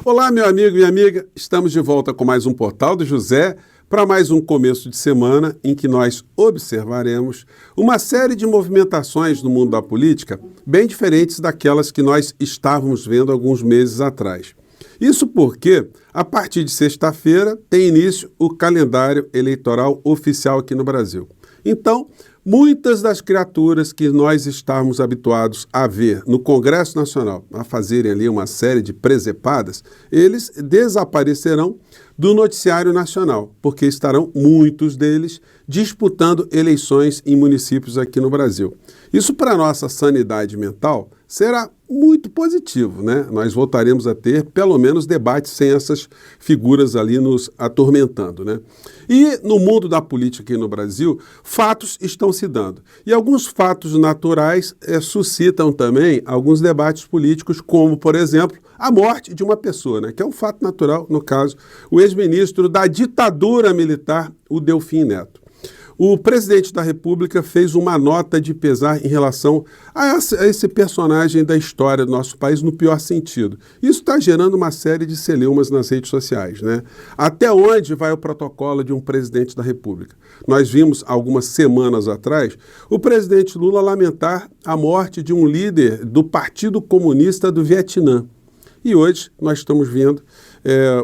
Olá, meu amigo e minha amiga, estamos de volta com mais um Portal do José para mais um começo de semana em que nós observaremos uma série de movimentações no mundo da política bem diferentes daquelas que nós estávamos vendo alguns meses atrás. Isso porque, a partir de sexta-feira, tem início o calendário eleitoral oficial aqui no Brasil. Então, muitas das criaturas que nós estávamos habituados a ver no Congresso Nacional, a fazerem ali uma série de presepadas, eles desaparecerão do noticiário nacional, porque estarão muitos deles disputando eleições em municípios aqui no Brasil. Isso, para a nossa sanidade mental, será muito positivo, né? Nós voltaremos a ter, pelo menos, debates sem essas figuras ali nos atormentando, né? E no mundo da política aqui no Brasil, fatos estão se dando. E alguns fatos naturais suscitam também alguns debates políticos, como, por exemplo, a morte de uma pessoa, né? Que é um fato natural, no caso, o ex-ministro da ditadura militar, o Delfim Neto. O presidente da República fez uma nota de pesar em relação a esse personagem da história do nosso país no pior sentido. Isso está gerando uma série de celeumas nas redes sociais, né? Até onde vai o protocolo de um presidente da República? Nós vimos, algumas semanas atrás, o presidente Lula lamentar a morte de um líder do Partido Comunista do Vietnã. E hoje nós estamos vendo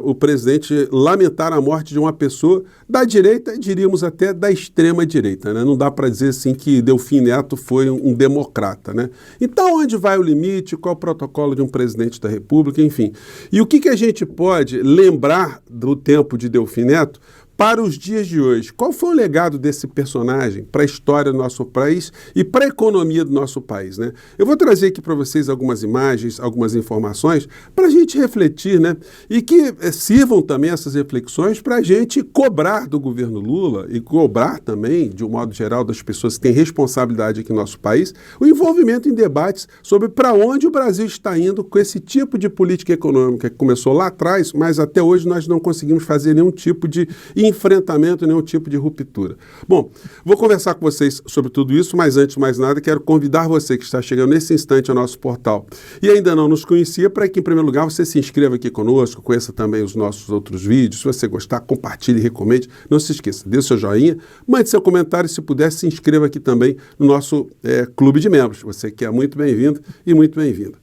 o presidente lamentar a morte de uma pessoa da direita, diríamos até da extrema direita, né? Não dá para dizer assim que Delfim Neto foi um democrata, né? Então, onde vai o limite? Qual o protocolo de um presidente da República? Enfim. E o que a gente pode lembrar do tempo de Delfim Neto para os dias de hoje? Qual foi o legado desse personagem para a história do nosso país e para a economia do nosso país, né? Eu vou trazer aqui para vocês algumas imagens, algumas informações para a gente refletir, né? E que sirvam também essas reflexões para a gente cobrar do governo Lula e cobrar também, de um modo geral, das pessoas que têm responsabilidade aqui no nosso país, o envolvimento em debates sobre para onde o Brasil está indo com esse tipo de política econômica que começou lá atrás, mas até hoje nós não conseguimos fazer nenhum tipo de enfrentamento, nenhum tipo de ruptura. Bom, vou conversar com vocês sobre tudo isso, mas antes de mais nada, quero convidar você que está chegando nesse instante ao nosso portal e ainda não nos conhecia, para que, em primeiro lugar, você se inscreva aqui conosco, conheça também os nossos outros vídeos. Se você gostar, compartilhe e recomende. Não se esqueça, dê o seu joinha, mande seu comentário e, se puder, se inscreva aqui também no nosso clube de membros. Você que é muito bem-vindo e muito bem-vinda.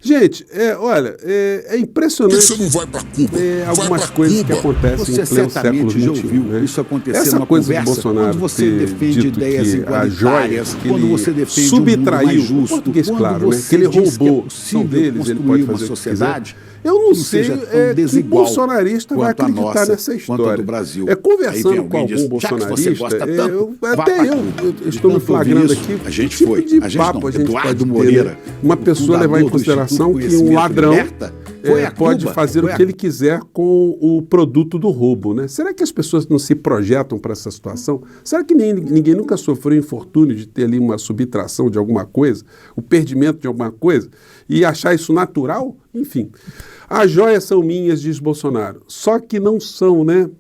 Gente, olha, é impressionante. Por que você não vai para Cuba? Algumas coisas que acontecem em pleno século XXI. Né? Isso acontecer essa numa coisa conversa, do Bolsonaro quando você defende ideias igualitárias, que quando ele você defende subtraiu, um mundo mais justo, português quando claro, né? você Que ele diz que é roubou, possível são deles, ele pode construir uma fazer sociedade o que quiser. Eu não que sei seja tão que desigual bolsonarista vai quanto a acreditar nossa, nessa quanto a história. do Brasil. Conversando Aí vem com alguém algum diz, já que você bolsonarista, gosta tanto, vá até pra eu Cuba. estou me Tanto flagrando ouvir isso, aqui. a gente que tipo foi. de A gente papo não. a gente Eduardo pode Moreira, ter, né? Uma pessoa levar em consideração que um ladrão pode fazer o que ele quiser com o produto do roubo, né? Será que as pessoas não se projetam para essa situação? Será que ninguém nunca sofreu infortúnio de ter ali uma subtração de alguma coisa, o perdimento de alguma coisa, e achar isso natural? Enfim, as joias são minhas, diz Bolsonaro. Só que não são, né?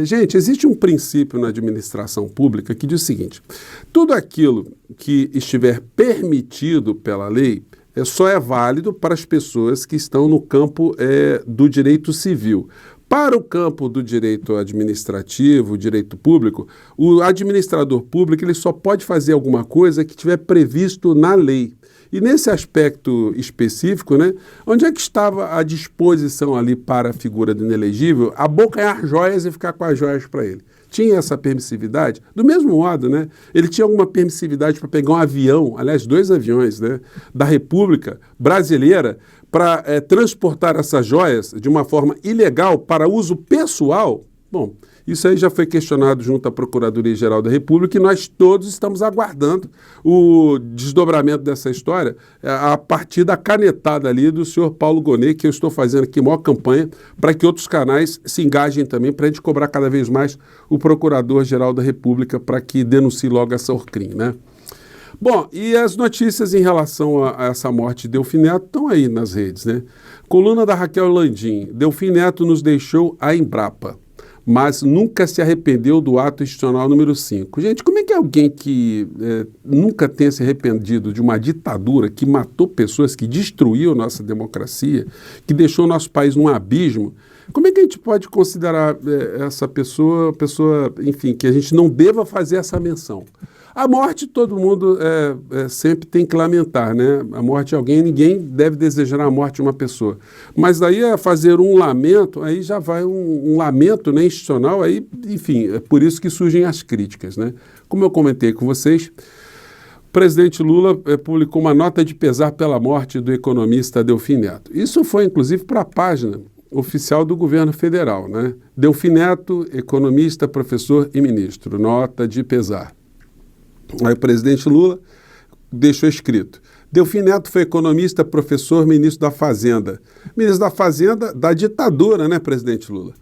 Gente, existe um princípio na administração pública que diz o seguinte: tudo aquilo que estiver permitido pela lei só é válido para as pessoas que estão no campo do direito civil. Para o campo do direito administrativo, direito público, o administrador público ele só pode fazer alguma coisa que estiver previsto na lei. E nesse aspecto específico, né, onde é que estava a disposição ali para a figura do inelegível abocanhar joias e ficar com as joias para ele? Tinha essa permissividade? Do mesmo modo, né, ele tinha alguma permissividade para pegar um avião, aliás, 2 aviões, né, da República Brasileira para transportar essas joias de uma forma ilegal para uso pessoal? Bom, isso aí já foi questionado junto à Procuradoria-Geral da República e nós todos estamos aguardando o desdobramento dessa história a partir da canetada ali do senhor Paulo Gonet, que eu estou fazendo aqui maior campanha para que outros canais se engajem também para a gente cobrar cada vez mais o Procurador-Geral da República para que denuncie logo essa Orcrim, né? Bom, e as notícias em relação a essa morte de Delfim Neto estão aí nas redes, né? Coluna da Raquel Landim: Delfim Neto nos deixou a Embrapa. mas nunca se arrependeu do ato institucional número 5. Gente, como é que alguém que nunca tenha se arrependido de uma ditadura que matou pessoas, que destruiu nossa democracia, que deixou nosso país num abismo, como é que a gente pode considerar essa pessoa, enfim, que a gente não deva fazer essa menção? A morte todo mundo sempre tem que lamentar, né? A morte de alguém, ninguém deve desejar a morte de uma pessoa. Mas daí fazer um lamento, aí já vai um lamento, né, institucional, aí, enfim, é por isso que surgem as críticas, né? Como eu comentei com vocês, o presidente Lula publicou uma nota de pesar pela morte do economista Delfim Neto. Isso foi, inclusive, para a página oficial do governo federal, né? Delfim Neto, economista, professor e ministro, nota de pesar. Aí o presidente Lula deixou escrito: Delfim Neto foi economista, professor, ministro da Fazenda. Ministro da Fazenda da ditadura, né, presidente Lula?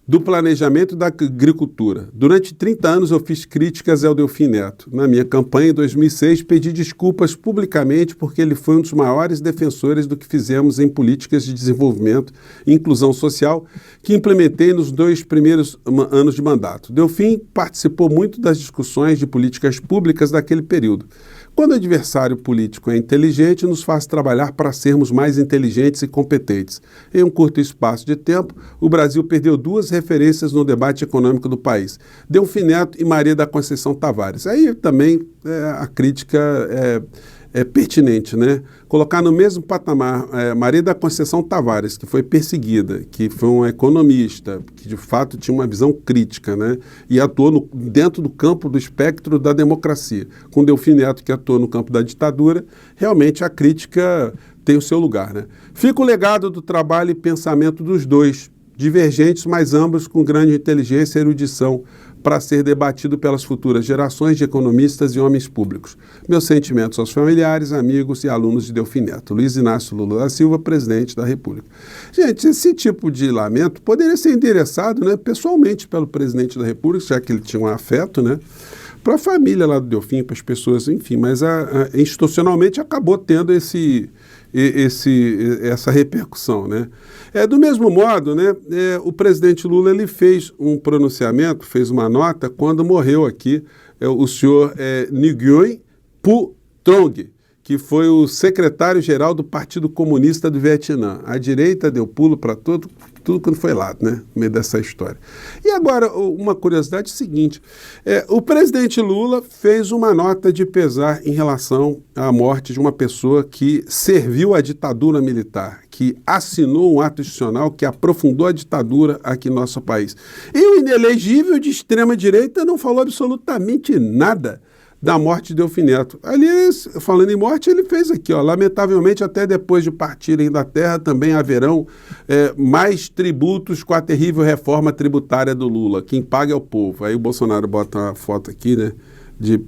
Do planejamento e da agricultura. Durante 30 anos eu fiz críticas ao Delfim Neto. Na minha campanha em 2006 pedi desculpas publicamente porque ele foi um dos maiores defensores do que fizemos em políticas de desenvolvimento e inclusão social que implementei nos 2 primeiros anos de mandato. Delfim participou muito das discussões de políticas públicas daquele período. Quando o adversário político é inteligente, nos faz trabalhar para sermos mais inteligentes e competentes. Em um curto espaço de tempo, o Brasil perdeu 2 referências no debate econômico do país: Delfim Neto e Maria da Conceição Tavares. Aí também a crítica é pertinente, né? Colocar no mesmo patamar Maria da Conceição Tavares, que foi perseguida, que foi uma economista, que de fato tinha uma visão crítica, né? E atuou dentro do campo do espectro da democracia, com Delfim Neto, que atuou no campo da ditadura. Realmente a crítica tem o seu lugar, né? Fica o legado do trabalho e pensamento dos dois, divergentes, mas ambos com grande inteligência e erudição, para ser debatido pelas futuras gerações de economistas e homens públicos. Meus sentimentos aos familiares, amigos e alunos de Delfim Neto. Luiz Inácio Lula da Silva, presidente da República. Gente, esse tipo de lamento poderia ser endereçado, né, pessoalmente pelo presidente da República, já que ele tinha um afeto, né, para a família lá do Delfim, para as pessoas, enfim, mas institucionalmente acabou tendo essa repercussão, né? Do mesmo modo, né, o presidente Lula ele fez um pronunciamento, fez uma nota quando morreu aqui o senhor Nguyen Phu Trong, que foi o secretário-geral do Partido Comunista do Vietnã. A direita deu pulo para tudo quando foi lá, né, no meio dessa história. E agora, uma curiosidade seguinte, o presidente Lula fez uma nota de pesar em relação à morte de uma pessoa que serviu à ditadura militar, que assinou um ato institucional que aprofundou a ditadura aqui no nosso país. E o inelegível de extrema-direita não falou absolutamente nada da morte de Delfim Neto. Aliás, falando em morte, ele fez aqui, ó, lamentavelmente, até depois de partirem da terra, também haverão mais tributos com a terrível reforma tributária do Lula. Quem paga é o povo. Aí o Bolsonaro bota uma foto aqui, né, de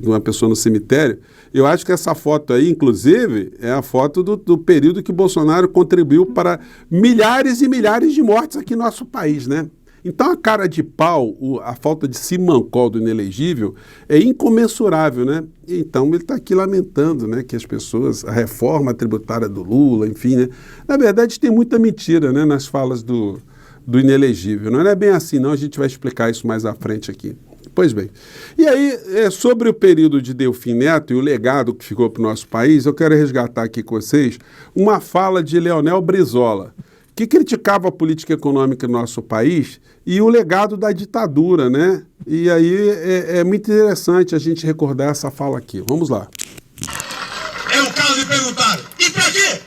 uma pessoa no cemitério. Eu acho que essa foto aí, inclusive, é a foto do período que Bolsonaro contribuiu para milhares e milhares de mortes aqui no nosso país, né? Então a cara de pau, a falta de simancol do inelegível é incomensurável, né? Então ele está aqui lamentando, né, que as pessoas, a reforma tributária do Lula, enfim, né? Na verdade tem muita mentira, né, nas falas do inelegível. Não é bem assim, não, a gente vai explicar isso mais à frente aqui. Pois bem, e aí, sobre o período de Delfim Neto e o legado que ficou para o nosso país, eu quero resgatar aqui com vocês uma fala de Leonel Brizola, que criticava a política econômica no nosso país e o legado da ditadura, né? E aí é muito interessante a gente recordar essa fala aqui. Vamos lá. É o caso de perguntar, e para quê?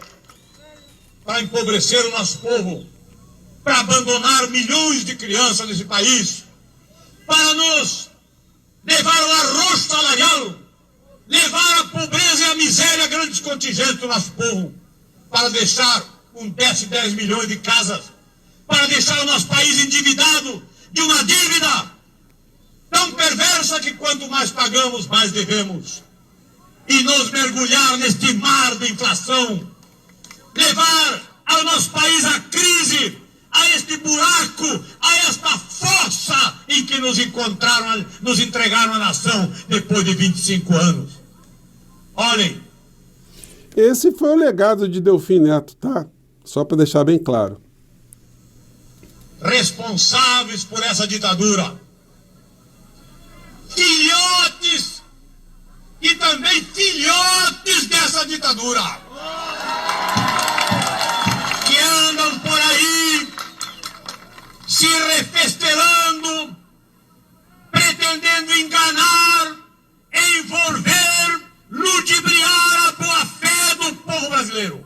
Para empobrecer o nosso povo, para abandonar milhões de crianças nesse país, para nos levar ao arroz salarial, levar a pobreza e a miséria a grandes contingentes do nosso povo, para deixar 10 milhões de casas, para deixar o nosso país endividado de uma dívida tão perversa que quanto mais pagamos, mais devemos, e nos mergulhar neste mar de inflação, levar ao nosso país a crise, a este buraco, a esta fossa em que nos entregaram a nação depois de 25 anos. Olhem. Esse foi o legado de Delfim Neto, tá? Só para deixar bem claro. responsáveis por essa ditadura. Filhotes e também filhotes dessa ditadura, que andam por aí se refestelando, pretendendo enganar, envolver, ludibriar a boa-fé do povo brasileiro.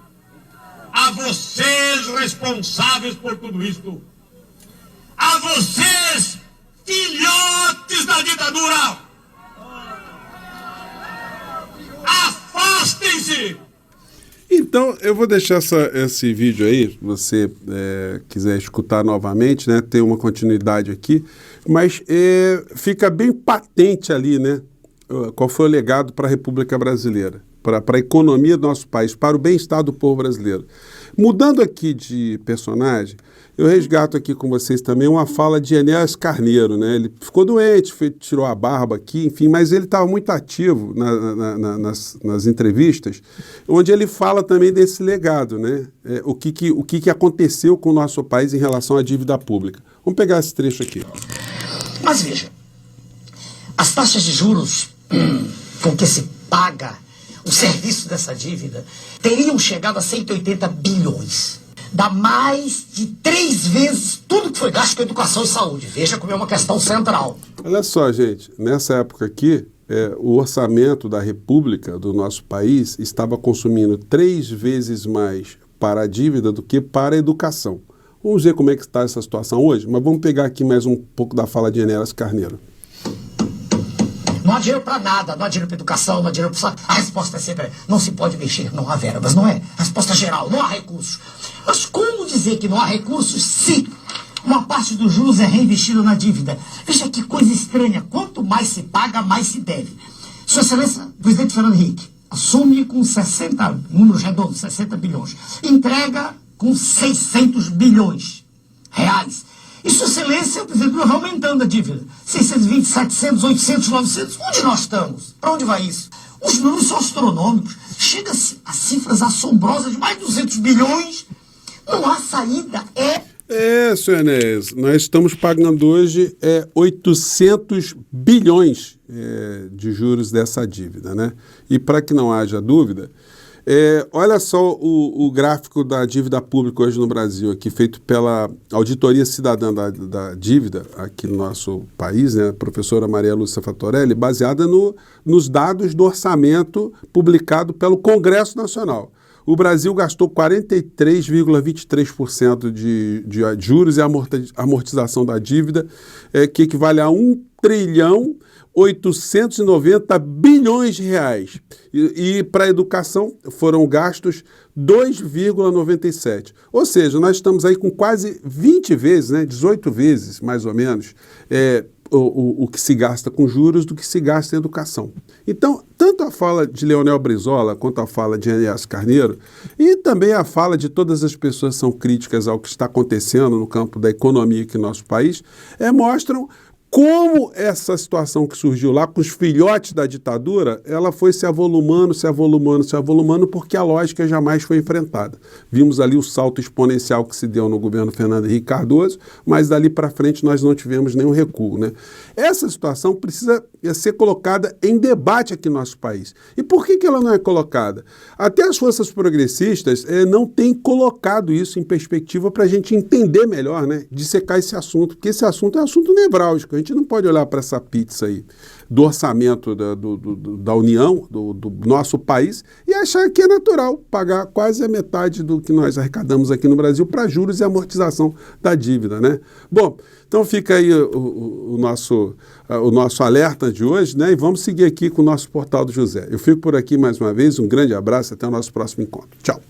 A vocês, responsáveis por tudo isto, a vocês, filhotes da ditadura, afastem-se! Então, eu vou deixar esse vídeo aí, se você quiser escutar novamente, né? Tem uma continuidade aqui, mas fica bem patente ali, né? Qual foi o legado para a República Brasileira, para a economia do nosso país, para o bem-estar do povo brasileiro. Mudando aqui de personagem, eu resgato aqui com vocês também uma fala de Enéas Carneiro, né? Ele ficou doente, tirou a barba aqui, enfim, mas ele estava muito ativo nas entrevistas, onde ele fala também desse legado, né? O que aconteceu com o nosso país em relação à dívida pública. Vamos pegar esse trecho aqui. Mas veja, as taxas de juros com que se paga o serviço dessa dívida teriam chegado a 180 bilhões. Dá mais de 3 vezes tudo que foi gasto com educação e saúde. Veja como é uma questão central. Olha só, gente, nessa época aqui, o orçamento da República do nosso país estava consumindo 3 vezes mais para a dívida do que para a educação. Vamos ver como é que está essa situação hoje, mas vamos pegar aqui mais um pouco da fala de Enéas Carneiro. Não há dinheiro para nada, não há dinheiro para educação, não há dinheiro para... A resposta é sempre, não se pode mexer, não há verbas, não é? A resposta geral, não há recursos. Mas como dizer que não há recursos se uma parte dos juros é reinvestida na dívida? Veja que coisa estranha, quanto mais se paga, mais se deve. Sua Excelência, o presidente Fernando Henrique, assume com 60, números redondos, 60 bilhões, entrega com 600 bilhões reais. E Sua Excelência, o presidente, vai aumentando a dívida. 620, 700, 800, 900. Onde nós estamos? Para onde vai isso? Os números são astronômicos. Chega-se a cifras assombrosas de mais de 200 bilhões. Não há saída. Senhor Enéas, nós estamos pagando hoje 800 bilhões de juros dessa dívida, né? E para que não haja dúvida, olha só o gráfico da dívida pública hoje no Brasil, aqui, feito pela Auditoria Cidadã da Dívida, aqui no nosso país, né, a professora Maria Lúcia Fatorelli, baseada nos dados do orçamento publicado pelo Congresso Nacional. O Brasil gastou 43,23% de juros e amortização da dívida, que equivale a 1.890 bilhões de reais. E para a educação foram gastos 2,97. Ou seja, nós estamos aí com quase 20 vezes, né, 18 vezes, mais ou menos, o que se gasta com juros do que se gasta em educação. Então, tanto a fala de Leonel Brizola quanto a fala de Enéas Carneiro e também a fala de todas as pessoas que são críticas ao que está acontecendo no campo da economia aqui no nosso país, mostram como essa situação que surgiu lá com os filhotes da ditadura, ela foi se avolumando, porque a lógica jamais foi enfrentada. Vimos ali o salto exponencial que se deu no governo Fernando Henrique Cardoso, mas dali para frente nós não tivemos nenhum recuo, né? Essa situação precisa ser colocada em debate aqui no nosso país. E por que ela não é colocada? Até as forças progressistas não têm colocado isso em perspectiva para a gente entender melhor, né? Dissecar esse assunto, porque esse assunto é um assunto nevrálgico. A gente não pode olhar para essa pizza aí do orçamento da União, do nosso país, e achar que é natural pagar quase a metade do que nós arrecadamos aqui no Brasil para juros e amortização da dívida, né? Bom, então fica aí o nosso alerta de hoje, né? E vamos seguir aqui com o nosso Portal do José. Eu fico por aqui mais uma vez, um grande abraço, até o nosso próximo encontro. Tchau!